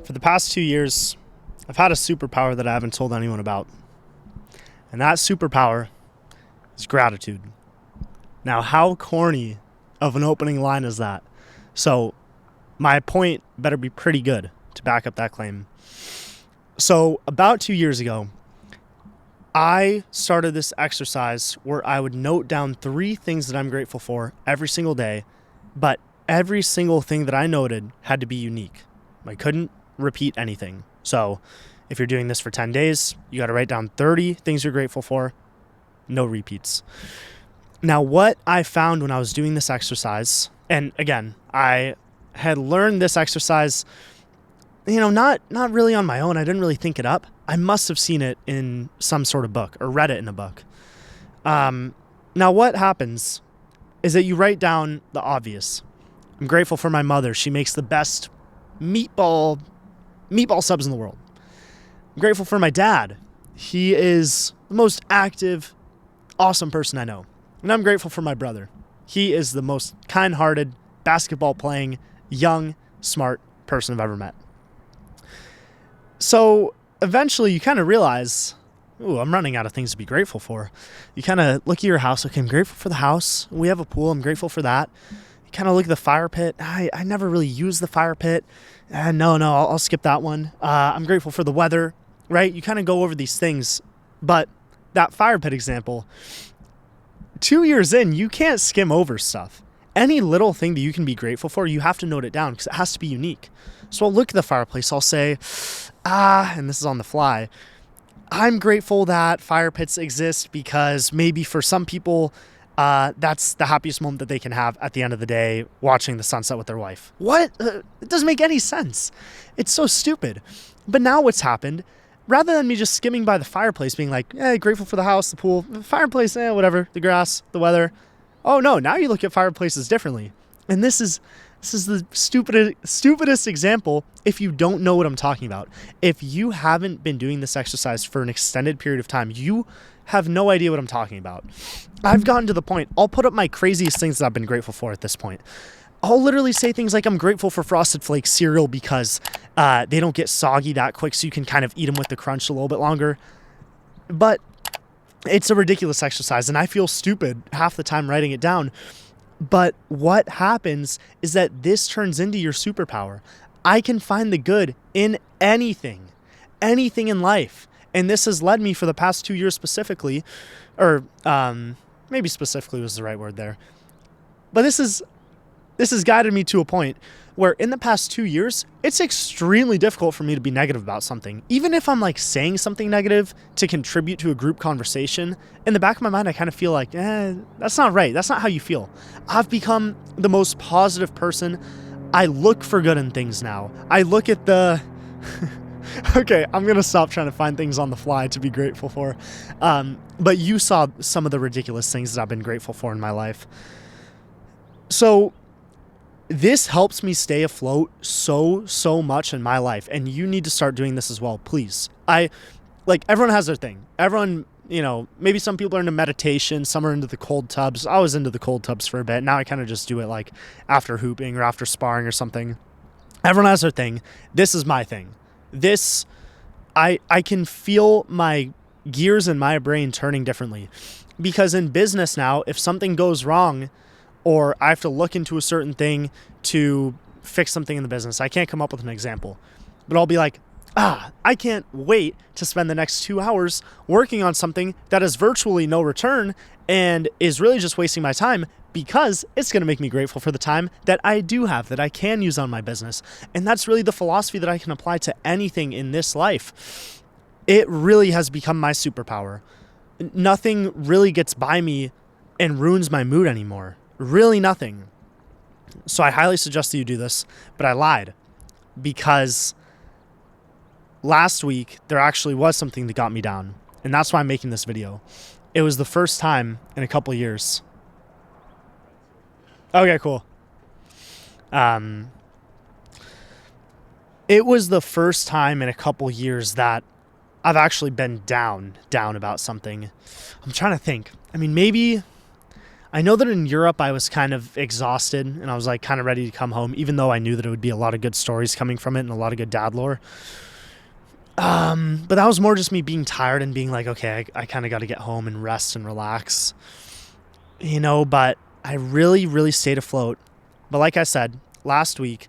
For the past 2 years, I've had a superpower that I haven't told anyone about. And that superpower is gratitude. Now, how corny of an opening line is that? So, my point better be pretty good to back up that claim. So, about 2 years ago, I started this exercise where I would note down 3 things that I'm grateful for every single day, but every single thing that I noted had to be unique. I couldn't repeat anything. So if you're doing this for 10 days, you got to write down 30 things you're grateful for, no repeats. Now, what I found when I was doing this exercise, and again, I had learned this exercise, not really on my own. I didn't really think it up. I must have seen it in some sort of book or read it in a book. Now, what happens is that you write down the obvious. I'm grateful for my mother. She makes the best meatball subs in the world. I'm grateful for my dad. He is the most active, awesome person I know. And I'm grateful for my brother. He is the most kind-hearted, basketball-playing, young, smart person I've ever met. So eventually you kind of realize, I'm running out of things to be grateful for. You kind of look at your house. Okay, I'm grateful for the house. We have a pool. I'm grateful for that. You kind of look at the fire pit. I never really use the fire pit. No, I'll skip that one. I'm grateful for the weather, right? You kind of go over these things. But that fire pit example, 2 years in, you can't skim over stuff. Any little thing that you can be grateful for, you have to note it down because it has to be unique. So I'll look at the fireplace. I'll say, and this is on the fly, I'm grateful that fire pits exist because maybe for some people, that's the happiest moment that they can have at the end of the day, watching the sunset with their wife. What? It doesn't make any sense. It's so stupid. But now what's happened, rather than me just skimming by the fireplace, being like, grateful for the house, the pool, the fireplace, whatever, the grass, the weather. Oh no, now you look at fireplaces differently. And this is the stupidest example if you don't know what I'm talking about. If you haven't been doing this exercise for an extended period of time, you have no idea what I'm talking about. I've gotten to the point, I'll put up my craziest things that I've been grateful for at this point. I'll literally say things like, I'm grateful for Frosted Flakes cereal because they don't get soggy that quick, so you can kind of eat them with the crunch a little bit longer. But it's a ridiculous exercise, and I feel stupid half the time writing it down. But what happens is that this turns into your superpower. I can find the good in anything in life. And this has led me for the past 2 years specifically, or maybe specifically was the right word there. But this has guided me to a point where in the past 2 years, it's extremely difficult for me to be negative about something. Even if I'm like saying something negative to contribute to a group conversation, in the back of my mind, I kind of feel like, that's not right. That's not how you feel. I've become the most positive person. I look for good in things now. I look at the... Okay, I'm going to stop trying to find things on the fly to be grateful for. But you saw some of the ridiculous things that I've been grateful for in my life. So this helps me stay afloat so much in my life. And you need to start doing this as well, please. Everyone has their thing. Everyone, maybe some people are into meditation. Some are into the cold tubs. I was into the cold tubs for a bit. Now I kind of just do it like after hooping or after sparring or something. Everyone has their thing. This is my thing. This, I can feel my gears in my brain turning differently, because in business now, if something goes wrong or I have to look into a certain thing to fix something in the business, I can't come up with an example, but I'll be like, I can't wait to spend the next 2 hours working on something that is virtually no return and is really just wasting my time, because it's going to make me grateful for the time that I do have, that I can use on my business. And that's really the philosophy that I can apply to anything in this life. It really has become my superpower. Nothing really gets by me and ruins my mood anymore. Really nothing. So I highly suggest that you do this, but I lied, because last week there actually was something that got me down, and that's why I'm making this video. It was the first time in a couple of years. Okay, cool. It was the first time in a couple years that I've actually been down about something. I'm trying to think. I mean, maybe I know that in Europe I was kind of exhausted and I was like kind of ready to come home, even though I knew that it would be a lot of good stories coming from it and a lot of good dad lore. But that was more just me being tired and being like, okay, I kind of got to get home and rest and relax, but I really, really stayed afloat. But like I said, last week,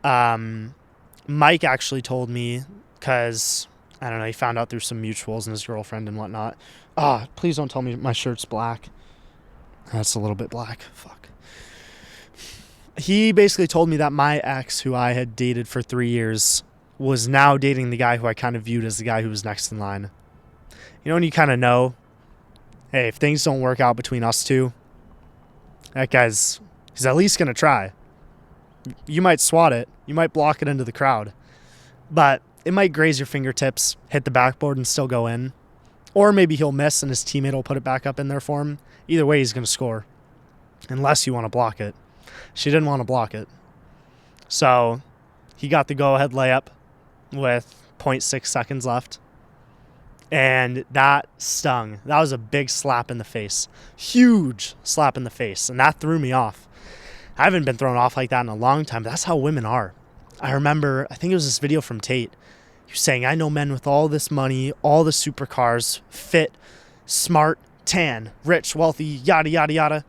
Mike actually told me, because, I don't know, he found out through some mutuals and his girlfriend and whatnot. Please don't tell me my shirt's black. That's a little bit black. Fuck. He basically told me that my ex, who I had dated for 3 years, was now dating the guy who I kind of viewed as the guy who was next in line. And you kind of know, hey, if things don't work out between us two, that he's at least going to try. You might swat it. You might block it into the crowd. But it might graze your fingertips, hit the backboard, and still go in. Or maybe he'll miss and his teammate will put it back up in there for him. Either way, he's going to score. Unless you want to block it. She didn't want to block it. So he got the go-ahead layup with 0.6 seconds left. And that stung. That was a big slap in the face. Huge slap in the face. And that threw me off. I haven't been thrown off like that in a long time. But that's how women are. I remember, I think it was this video from Tate. He was saying, I know men with all this money, all the supercars, fit, smart, tan, rich, wealthy, yada, yada, yada.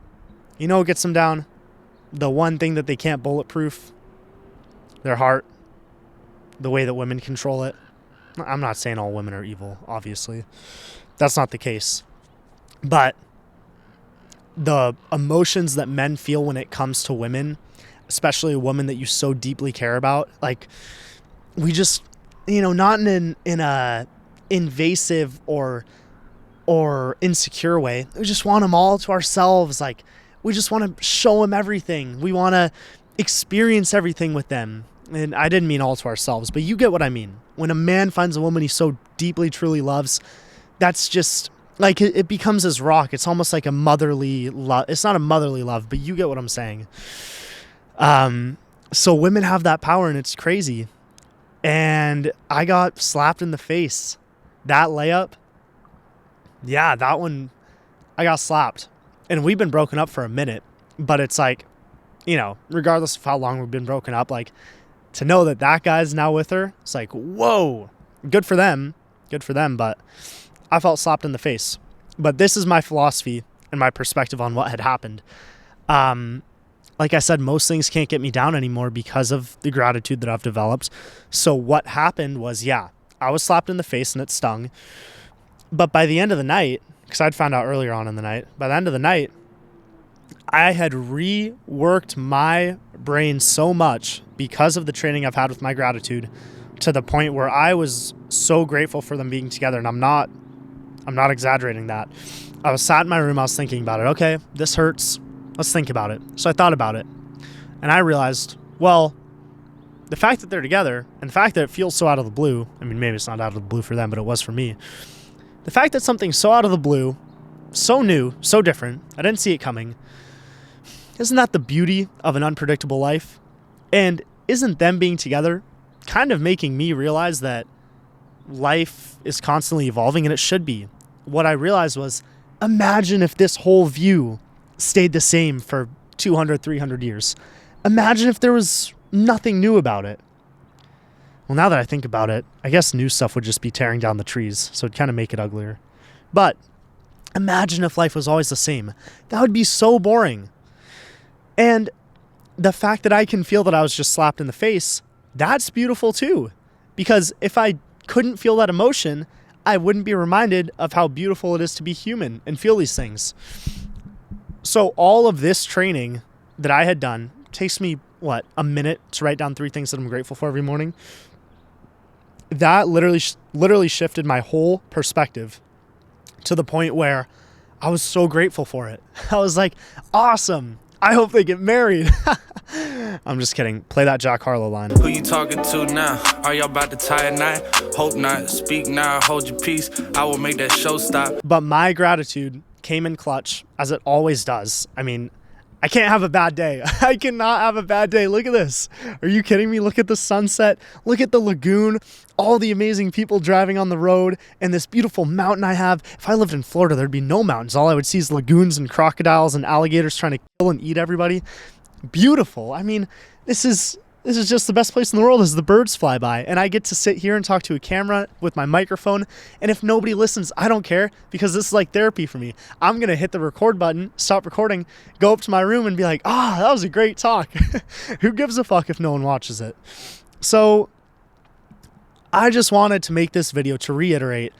You know what gets them down? The one thing that they can't bulletproof? Their heart. The way that women control it. I'm not saying all women are evil, obviously. That's not the case. But the emotions that men feel when it comes to women, especially a woman that you so deeply care about, like, we just, not in a invasive or insecure way. We just want them all to ourselves. Like, we just want to show them everything. We want to experience everything with them. And I didn't mean all to ourselves, but you get what I mean. When a man finds a woman he so deeply, truly loves, that's just, like, it becomes his rock. It's almost like a motherly love. It's not a motherly love, but you get what I'm saying. So women have that power, and it's crazy. And I got slapped in the face. That layup, yeah, that one, I got slapped. And we've been broken up for a minute, but it's like, regardless of how long we've been broken up, like, to know that guy's now with her, it's like, whoa, good for them, but I felt slapped in the face. But this is my philosophy and my perspective on what had happened. Like I said, most things can't get me down anymore because of the gratitude that I've developed. So what happened was, I was slapped in the face and it stung. But by the end of the night, because I'd found out earlier on in the night, by the end of the night, I had reworked my brain so much because of the training I've had with my gratitude, to the point where I was so grateful for them being together. And I'm not exaggerating that. I was sat in my room. I was thinking about it. Okay, this hurts. Let's think about it. So I thought about it. And I realized, well, the fact that they're together and the fact that it feels so out of the blue, I mean, maybe it's not out of the blue for them, but it was for me. The fact that something's so out of the blue, so new, so different, I didn't see it coming. Isn't that the beauty of an unpredictable life? And isn't them being together kind of making me realize that life is constantly evolving, and it should be? What I realized was, imagine if this whole view stayed the same for 200, 300 years. Imagine if there was nothing new about it. Well, now that I think about it, I guess new stuff would just be tearing down the trees, so it'd kind of make it uglier. But imagine if life was always the same. That would be so boring. And the fact that I can feel that I was just slapped in the face, that's beautiful too. Because if I couldn't feel that emotion, I wouldn't be reminded of how beautiful it is to be human and feel these things. So all of this training that I had done takes me, a minute to write down 3 things that I'm grateful for every morning. That literally shifted my whole perspective to the point where I was so grateful for it. I was like, awesome. I hope they get married. I'm just kidding. Play that Jack Harlow line. Who you talking to now? Are y'all about to tie a knot? Hope not. Speak now. Hold your peace. I will make that show stop. But my gratitude came in clutch, as it always does. I mean, I can't have a bad day. I cannot have a bad day. Look at this. Are you kidding me? Look at the sunset. Look at the lagoon. All the amazing people driving on the road and this beautiful mountain I have. If I lived in Florida, there'd be no mountains. All I would see is lagoons and crocodiles and alligators trying to kill and eat everybody. Beautiful. I mean, this is just the best place in the world as the birds fly by. And I get to sit here and talk to a camera with my microphone. And if nobody listens, I don't care, because this is like therapy for me. I'm going to hit the record button, stop recording, go up to my room and be like, that was a great talk. Who gives a fuck if no one watches it? So I just wanted to make this video to reiterate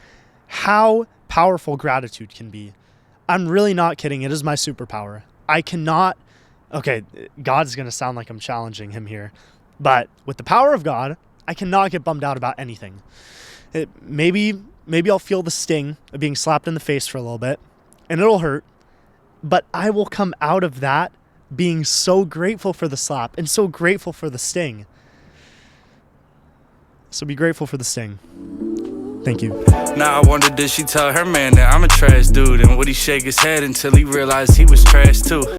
how powerful gratitude can be. I'm really not kidding. It is my superpower. I cannot... Okay, God's going to sound like I'm challenging him here. But with the power of God, I cannot get bummed out about anything. Maybe I'll feel the sting of being slapped in the face for a little bit, and it'll hurt. But I will come out of that being so grateful for the slap and so grateful for the sting. So be grateful for the sting. Thank you. Now I wonder, did she tell her man that I'm a trash dude? And would he shake his head until he realized he was trash too?